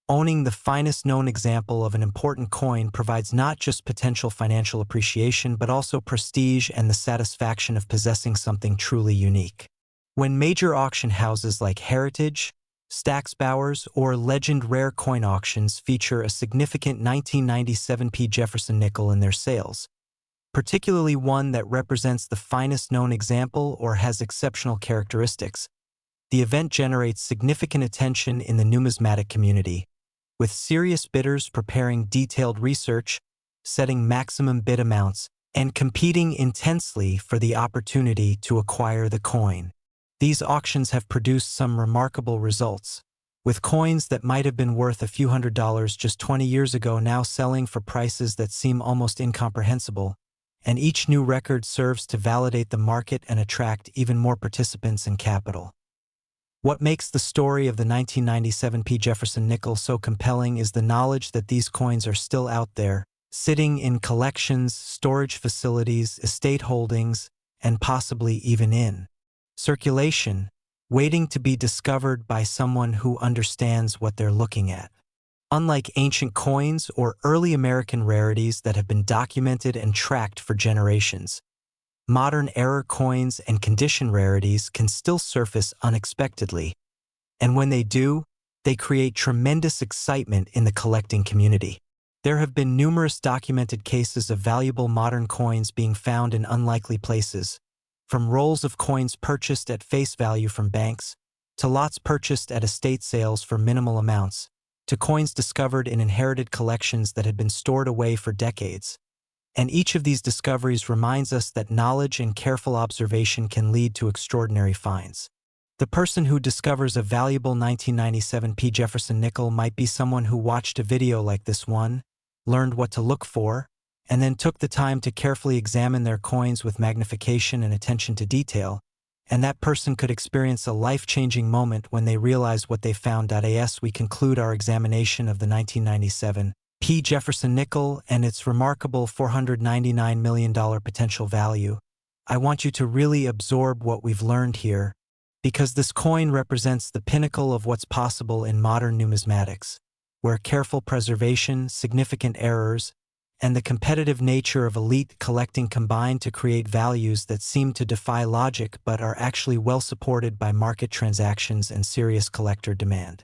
owning the finest known example of an important coin provides not just potential financial appreciation but also prestige and the satisfaction of possessing something truly unique. When major auction houses like Heritage, Stack's Bowers, or Legend Rare Coin Auctions feature a significant 1997 P. Jefferson Nickel in their sales, particularly one that represents the finest known example or has exceptional characteristics, the event generates significant attention in the numismatic community, with serious bidders preparing detailed research, setting maximum bid amounts, and competing intensely for the opportunity to acquire the coin. These auctions have produced some remarkable results, with coins that might have been worth a few $100s just 20 years ago now selling for prices that seem almost incomprehensible, and each new record serves to validate the market and attract even more participants and capital. What makes the story of the 1997 P. Jefferson Nickel so compelling is the knowledge that these coins are still out there, sitting in collections, storage facilities, estate holdings, and possibly even in circulation, waiting to be discovered by someone who understands what they're looking at. Unlike ancient coins or early American rarities that have been documented and tracked for generations, modern era coins and condition rarities can still surface unexpectedly, and when they do, they create tremendous excitement in the collecting community. There have been numerous documented cases of valuable modern coins being found in unlikely places, from rolls of coins purchased at face value from banks, to lots purchased at estate sales for minimal amounts, to coins discovered in inherited collections that had been stored away for decades. And each of these discoveries reminds us that knowledge and careful observation can lead to extraordinary finds. The person who discovers a valuable 1997 P. Jefferson Nickel might be someone who watched a video like this one, learned what to look for, and then took the time to carefully examine their coins with magnification and attention to detail, and that person could experience a life-changing moment when they realize what they found. As we conclude our examination of the 1997 P. Jefferson Nickel and its remarkable $499 million potential value, I want you to really absorb what we've learned here, because this coin represents the pinnacle of what's possible in modern numismatics, where careful preservation, significant errors, and the competitive nature of elite collecting combine to create values that seem to defy logic but are actually well supported by market transactions and serious collector demand.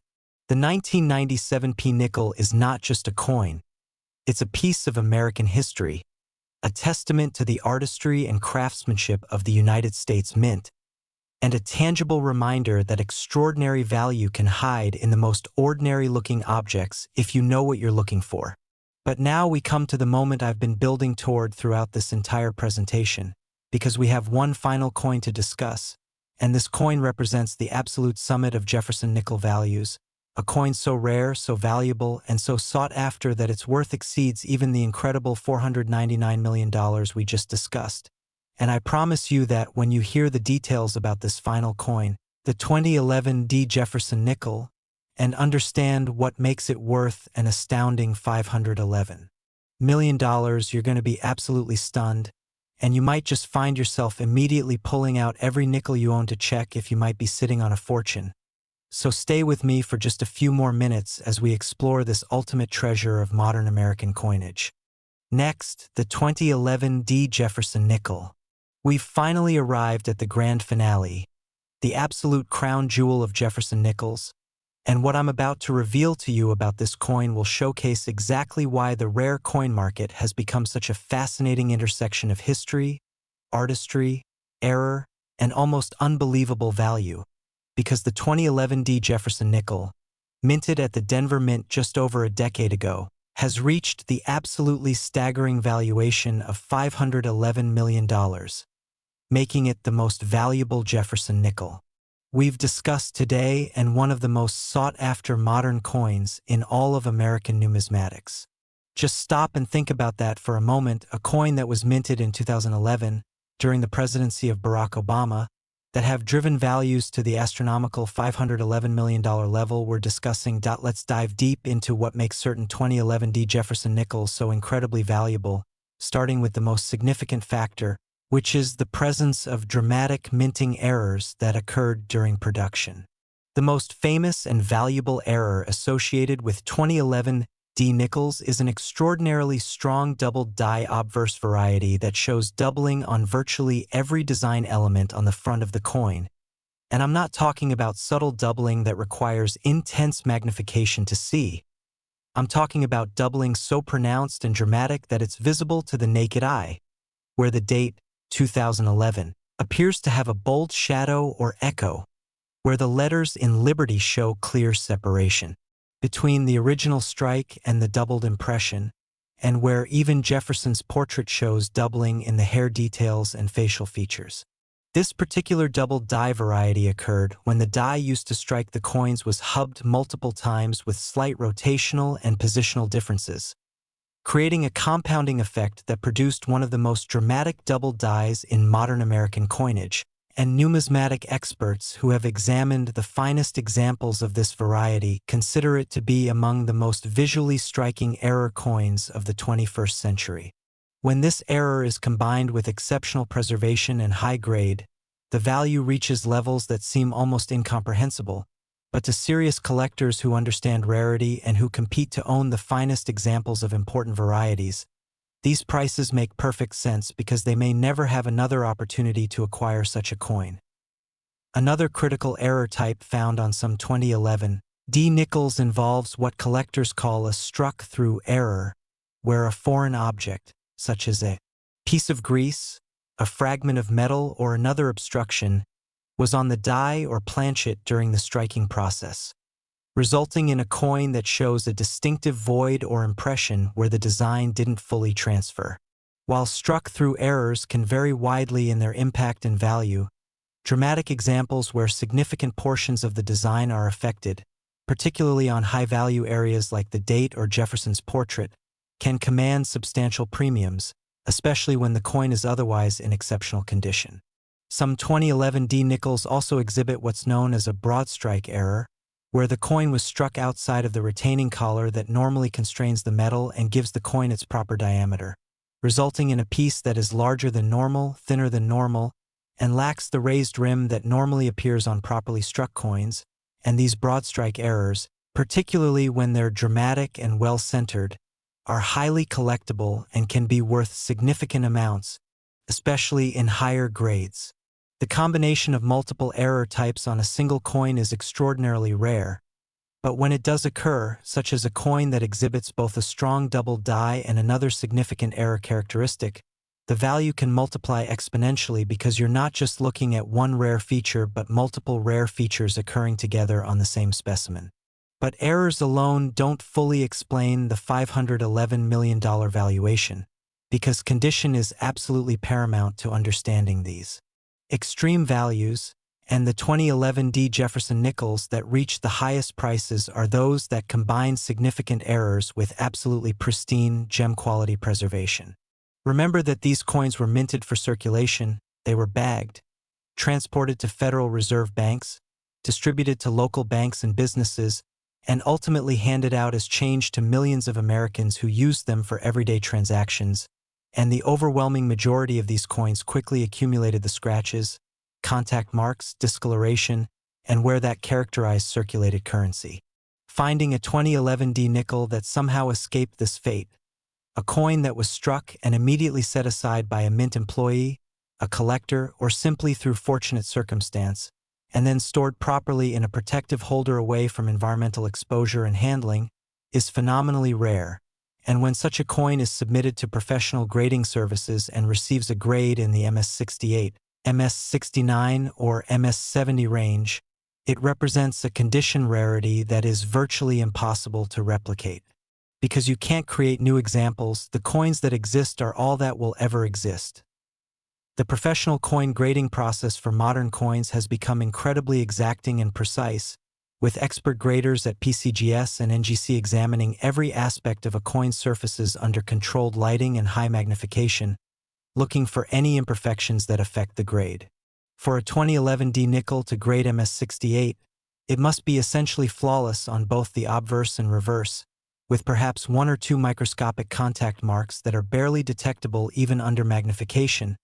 The 1997 P. Nickel is not just a coin, it's a piece of American history, a testament to the artistry and craftsmanship of the United States Mint, and a tangible reminder that extraordinary value can hide in the most ordinary-looking objects if you know what you're looking for. But now we come to the moment I've been building toward throughout this entire presentation, because we have one final coin to discuss, and this coin represents the absolute summit of Jefferson Nickel values, a coin so rare, so valuable, and so sought after that its worth exceeds even the incredible $499 million we just discussed. And I promise you that when you hear the details about this final coin, the 2011 D. Jefferson Nickel, and understand what makes it worth an astounding $511 million, you're going to be absolutely stunned, and you might just find yourself immediately pulling out every nickel you own to check if you might be sitting on a fortune. So stay with me for just a few more minutes as we explore this ultimate treasure of modern American coinage. Next, the 2011 D. Jefferson Nickel. We've finally arrived at the grand finale, the absolute crown jewel of Jefferson Nickels, and what I'm about to reveal to you about this coin will showcase exactly why the rare coin market has become such a fascinating intersection of history, artistry, error, and almost unbelievable value. Because the 2011 D. Jefferson Nickel, minted at the Denver Mint just over a decade ago, has reached the absolutely staggering valuation of $511 million, making it the most valuable Jefferson nickel we've discussed today and one of the most sought-after modern coins in all of American numismatics. Just stop and think about that for a moment. A coin that was minted in 2011 during the presidency of Barack Obama that have driven values to the astronomical $511 million level we're discussing. Let's dive deep into what makes certain 2011 D. Jefferson Nickels so incredibly valuable, starting with the most significant factor, which is the presence of dramatic minting errors that occurred during production. The most famous and valuable error associated with 2011 D. Nickels is an extraordinarily strong doubled die obverse variety that shows doubling on virtually every design element on the front of the coin. And I'm not talking about subtle doubling that requires intense magnification to see. I'm talking about doubling so pronounced and dramatic that it's visible to the naked eye, where the date, 2011, appears to have a bold shadow or echo, where the letters in Liberty show clear separation between the original strike and the doubled impression, and where even Jefferson's portrait shows doubling in the hair details and facial features. This particular doubled die variety occurred when the die used to strike the coins was hubbed multiple times with slight rotational and positional differences, creating a compounding effect that produced one of the most dramatic double dies in modern American coinage. And numismatic experts who have examined the finest examples of this variety consider it to be among the most visually striking error coins of the 21st century. When this error is combined with exceptional preservation and high grade, the value reaches levels that seem almost incomprehensible, but to serious collectors who understand rarity and who compete to own the finest examples of important varieties, these prices make perfect sense because they may never have another opportunity to acquire such a coin. Another critical error type found on some 2011 D. Nickels involves what collectors call a struck-through error, where a foreign object, such as a piece of grease, a fragment of metal, or another obstruction, was on the die or planchet during the striking process, resulting in a coin that shows a distinctive void or impression where the design didn't fully transfer. While struck-through errors can vary widely in their impact and value, dramatic examples where significant portions of the design are affected, particularly on high-value areas like the date or Jefferson's portrait, can command substantial premiums, especially when the coin is otherwise in exceptional condition. Some 2011 D. Nickels also exhibit what's known as a broad strike error, where the coin was struck outside of the retaining collar that normally constrains the metal and gives the coin its proper diameter, resulting in a piece that is larger than normal, thinner than normal, and lacks the raised rim that normally appears on properly struck coins. And these broad strike errors, particularly when they're dramatic and well-centered, are highly collectible and can be worth significant amounts, especially in higher grades. The combination of multiple error types on a single coin is extraordinarily rare, but when it does occur, such as a coin that exhibits both a strong double die and another significant error characteristic, the value can multiply exponentially because you're not just looking at one rare feature but multiple rare features occurring together on the same specimen. But errors alone don't fully explain the $511 million valuation, because condition is absolutely paramount to understanding these extreme values, and the 2011 D. Jefferson Nickels that reach the highest prices are those that combine significant errors with absolutely pristine gem quality preservation. Remember that these coins were minted for circulation, they were bagged, transported to Federal Reserve banks, distributed to local banks and businesses, and ultimately handed out as change to millions of Americans who used them for everyday transactions. And the overwhelming majority of these coins quickly accumulated the scratches, contact marks, discoloration, and where that characterized circulated currency. Finding a 2011 D. nickel that somehow escaped this fate a coin that was struck and immediately set aside by a mint employee, a collector, or simply through fortunate circumstance, and then stored properly in a protective holder away from environmental exposure and handling, is phenomenally rare. And when such a coin is submitted to professional grading services and receives a grade in the MS68, MS69, or MS70 range, it represents a condition rarity that is virtually impossible to replicate. Because you can't create new examples, the coins that exist are all that will ever exist. The professional coin grading process for modern coins has become incredibly exacting and precise, with expert graders at PCGS and NGC examining every aspect of a coin's surfaces under controlled lighting and high magnification, looking for any imperfections that affect the grade. For a 2011 D nickel to grade MS68, it must be essentially flawless on both the obverse and reverse, with perhaps one or two microscopic contact marks that are barely detectable even under magnification,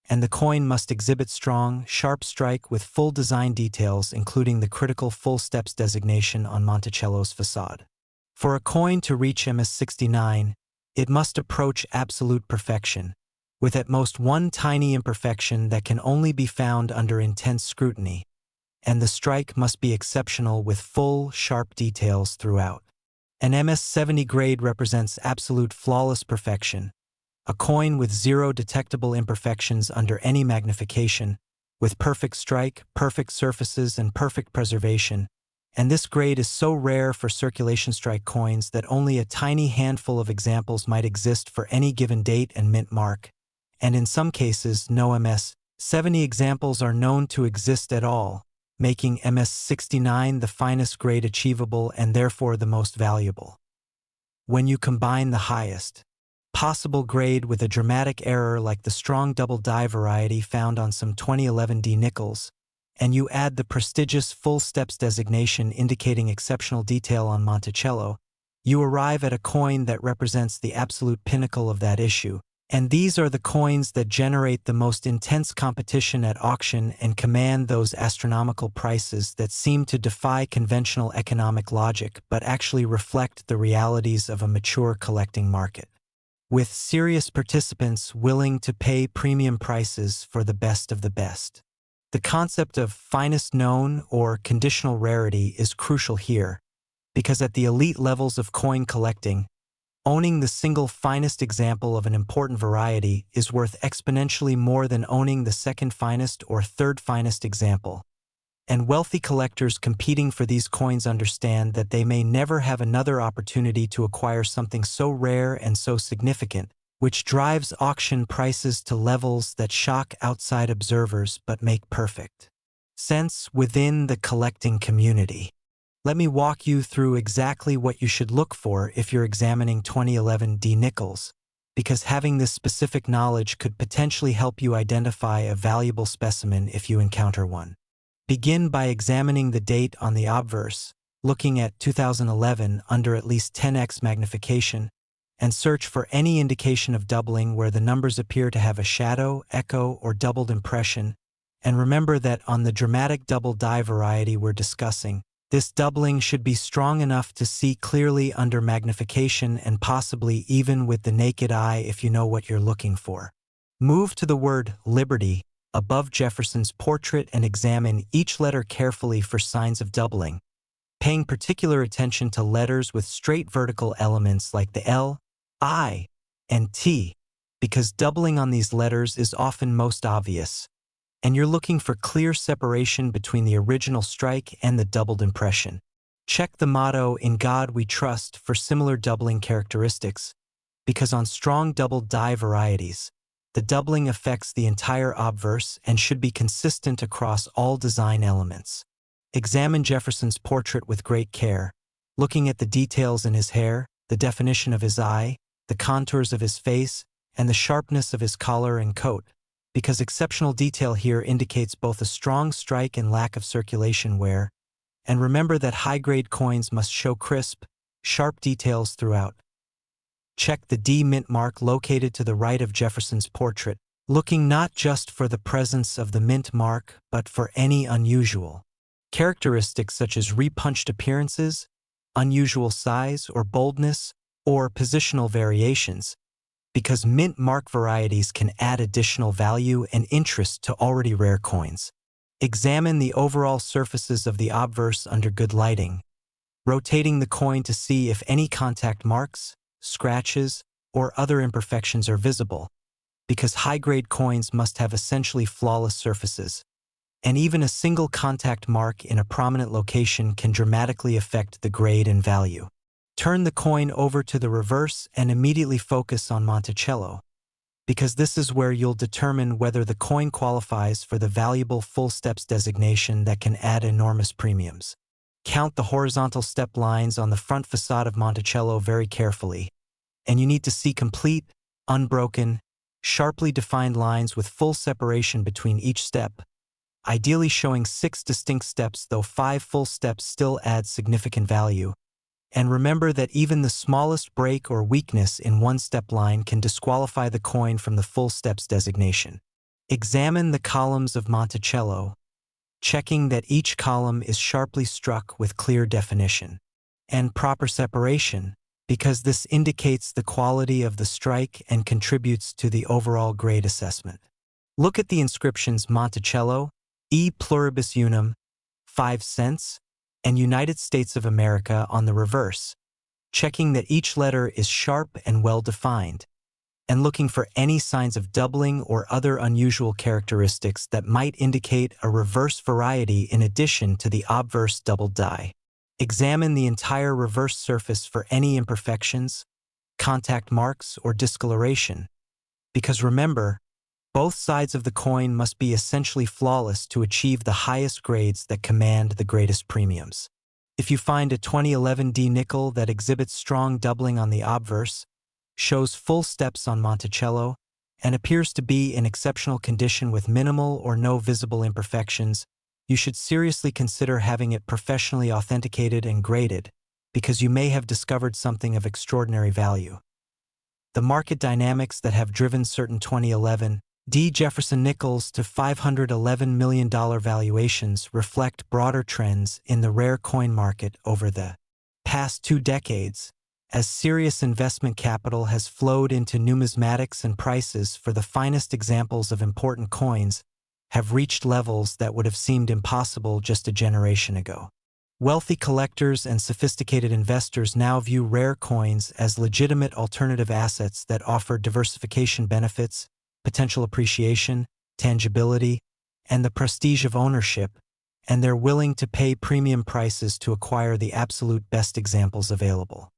and the coin must exhibit strong, sharp strike with full design details including the critical full steps designation on Monticello's facade. For a coin to reach MS69, it must approach absolute perfection, with at most one tiny imperfection that can only be found under intense scrutiny, and the strike must be exceptional with full, sharp details throughout. An MS70 grade represents absolute flawless perfection, a coin with zero detectable imperfections under any magnification, with perfect strike, perfect surfaces, and perfect preservation, and this grade is so rare for circulation strike coins that only a tiny handful of examples might exist for any given date and mint mark, and in some cases no MS70 examples are known to exist at all, making MS69 the finest grade achievable and therefore the most valuable. When you combine the highest possible grade with a dramatic error like the strong double die variety found on some 2011 D nickels, and you add the prestigious full steps designation indicating exceptional detail on Monticello, you arrive at a coin that represents the absolute pinnacle of that issue, and these are the coins that generate the most intense competition at auction and command those astronomical prices that seem to defy conventional economic logic but actually reflect the realities of a mature collecting market, with serious participants willing to pay premium prices for the best of the best. The concept of finest known or conditional rarity is crucial here, because at the elite levels of coin collecting, owning the single finest example of an important variety is worth exponentially more than owning the second finest or third finest example. And wealthy collectors competing for these coins understand that they may never have another opportunity to acquire something so rare and so significant, which drives auction prices to levels that shock outside observers but make perfect sense within the collecting community. Let me walk you through exactly what you should look for if you're examining 2011 D nickels, because having this specific knowledge could potentially help you identify a valuable specimen if you encounter one. Begin by examining the date on the obverse, looking at 2011 under at least 10x magnification, and search for any indication of doubling where the numbers appear to have a shadow, echo, or doubled impression, and remember that on the dramatic double die variety we're discussing, this doubling should be strong enough to see clearly under magnification and possibly even with the naked eye if you know what you're looking for. Move to the word Liberty above Jefferson's portrait and examine each letter carefully for signs of doubling, paying particular attention to letters with straight vertical elements like the L, I, and T, because doubling on these letters is often most obvious, and you're looking for clear separation between the original strike and the doubled impression. Check the motto "In God We Trust" for similar doubling characteristics, because on strong double die varieties, the doubling affects the entire obverse and should be consistent across all design elements. Examine Jefferson's portrait with great care, looking at the details in his hair, the definition of his eye, the contours of his face, and the sharpness of his collar and coat, because exceptional detail here indicates both a strong strike and lack of circulation wear, and remember that high-grade coins must show crisp, sharp details throughout. Check the D mint mark located to the right of Jefferson's portrait, looking not just for the presence of the mint mark but for any unusual characteristics such as repunched appearances, unusual size or boldness, or positional variations, because mint mark varieties can add additional value and interest to already rare coins. Examine the overall surfaces of the obverse under good lighting, rotating the coin to see if any contact marks, scratches, or other imperfections are visible, because high-grade coins must have essentially flawless surfaces, and even a single contact mark in a prominent location can dramatically affect the grade and value. Turn the coin over to the reverse and immediately focus on Monticello, because this is where you'll determine whether the coin qualifies for the valuable full steps designation that can add enormous premiums. Count the horizontal step lines on the front facade of Monticello very carefully, and you need to see complete, unbroken, sharply defined lines with full separation between each step, ideally showing 6 distinct steps, though 5 full steps still add significant value. And remember that even the smallest break or weakness in one step line can disqualify the coin from the full steps designation. Examine the columns of Monticello, checking that each column is sharply struck with clear definition and proper separation, because this indicates the quality of the strike and contributes to the overall grade assessment. Look at the inscriptions Monticello, E pluribus unum, 5 cents, and United States of America on the reverse, checking that each letter is sharp and well-defined, and looking for any signs of doubling or other unusual characteristics that might indicate a reverse variety in addition to the obverse double die. Examine the entire reverse surface for any imperfections, contact marks, or discoloration, because remember, both sides of the coin must be essentially flawless to achieve the highest grades that command the greatest premiums. If you find a 2011 D nickel that exhibits strong doubling on the obverse, shows full steps on Monticello, and appears to be in exceptional condition with minimal or no visible imperfections, you should seriously consider having it professionally authenticated and graded, because you may have discovered something of extraordinary value. The market dynamics that have driven certain 2011 D Jefferson Nickels to $511 million valuations reflect broader trends in the rare coin market over the past 2 decades, as serious investment capital has flowed into numismatics and prices for the finest examples of important coins have reached levels that would have seemed impossible just a generation ago. Wealthy collectors and sophisticated investors now view rare coins as legitimate alternative assets that offer diversification benefits, potential appreciation, tangibility, and the prestige of ownership, and they're willing to pay premium prices to acquire the absolute best examples available.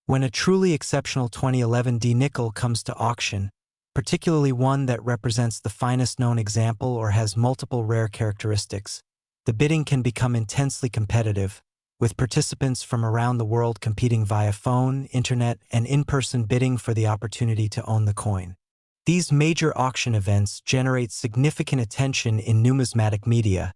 When a truly exceptional 2011 D nickel comes to auction, particularly one that represents the finest known example or has multiple rare characteristics, the bidding can become intensely competitive, with participants from around the world competing via phone, internet, and in-person bidding for the opportunity to own the coin. These major auction events generate significant attention in numismatic media,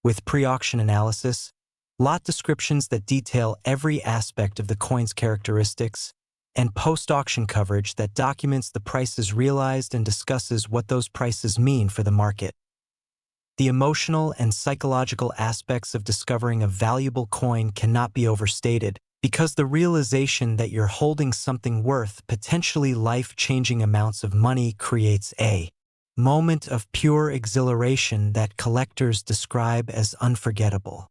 with pre-auction analysis, lot descriptions that detail every aspect of the coin's characteristics, and post-auction coverage that documents the prices realized and discusses what those prices mean for the market. The emotional and psychological aspects of discovering a valuable coin cannot be overstated, because the realization that you're holding something worth potentially life-changing amounts of money creates a moment of pure exhilaration that collectors describe as unforgettable.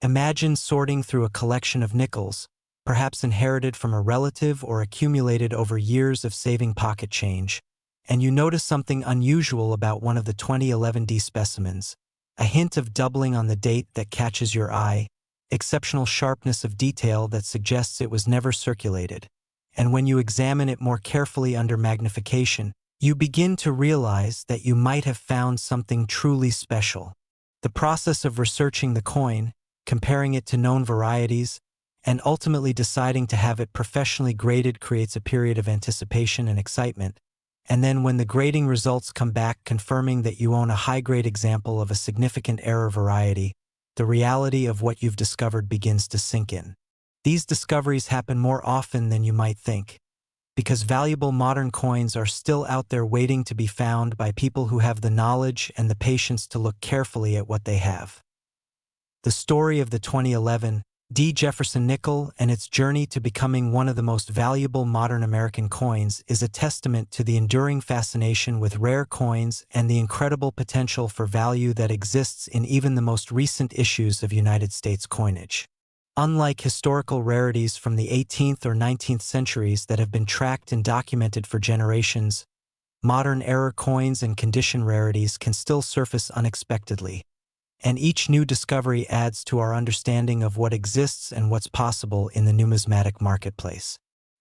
Imagine sorting through a collection of nickels, perhaps inherited from a relative or accumulated over years of saving pocket change, and you notice something unusual about one of the 2011 D specimens, a hint of doubling on the date that catches your eye, exceptional sharpness of detail that suggests it was never circulated, and when you examine it more carefully under magnification, you begin to realize that you might have found something truly special. The process of researching the coin, comparing it to known varieties, and ultimately deciding to have it professionally graded creates a period of anticipation and excitement. And then when the grading results come back confirming that you own a high-grade example of a significant error variety, the reality of what you've discovered begins to sink in. These discoveries happen more often than you might think, because valuable modern coins are still out there waiting to be found by people who have the knowledge and the patience to look carefully at what they have. The story of the 2011 D. Jefferson Nickel and its journey to becoming one of the most valuable modern American coins is a testament to the enduring fascination with rare coins and the incredible potential for value that exists in even the most recent issues of United States coinage. Unlike historical rarities from the 18th or 19th centuries that have been tracked and documented for generations, modern era coins and condition rarities can still surface unexpectedly, and each new discovery adds to our understanding of what exists and what's possible in the numismatic marketplace.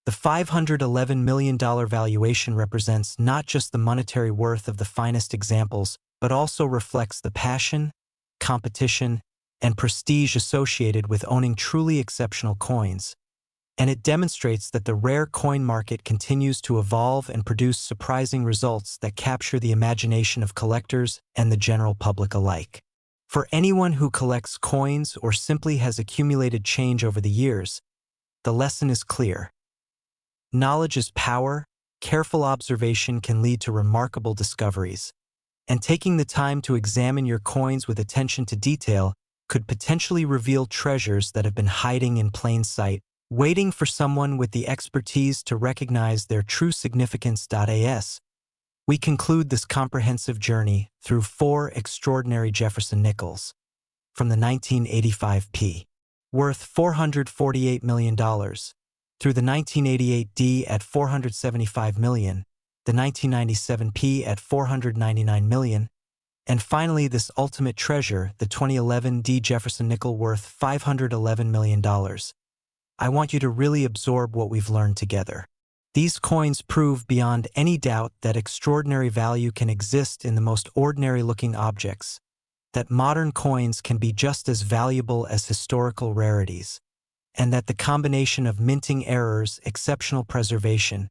The $511 million valuation represents not just the monetary worth of the finest examples, but also reflects the passion, competition, and prestige associated with owning truly exceptional coins, and it demonstrates that the rare coin market continues to evolve and produce surprising results that capture the imagination of collectors and the general public alike. For anyone who collects coins or simply has accumulated change over the years, the lesson is clear. Knowledge is power, careful observation can lead to remarkable discoveries, and taking the time to examine your coins with attention to detail could potentially reveal treasures that have been hiding in plain sight, waiting for someone with the expertise to recognize their true significance. As we conclude this comprehensive journey through 4 extraordinary Jefferson Nickels from the 1985 P, worth $448 million, through the 1988 D at $475 million, the 1997 P at $499 million, and finally this ultimate treasure, the 2011 D Jefferson Nickel worth $511 million. I want you to really absorb what we've learned together. These coins prove beyond any doubt that extraordinary value can exist in the most ordinary-looking objects, that modern coins can be just as valuable as historical rarities, and that the combination of minting errors, exceptional preservation,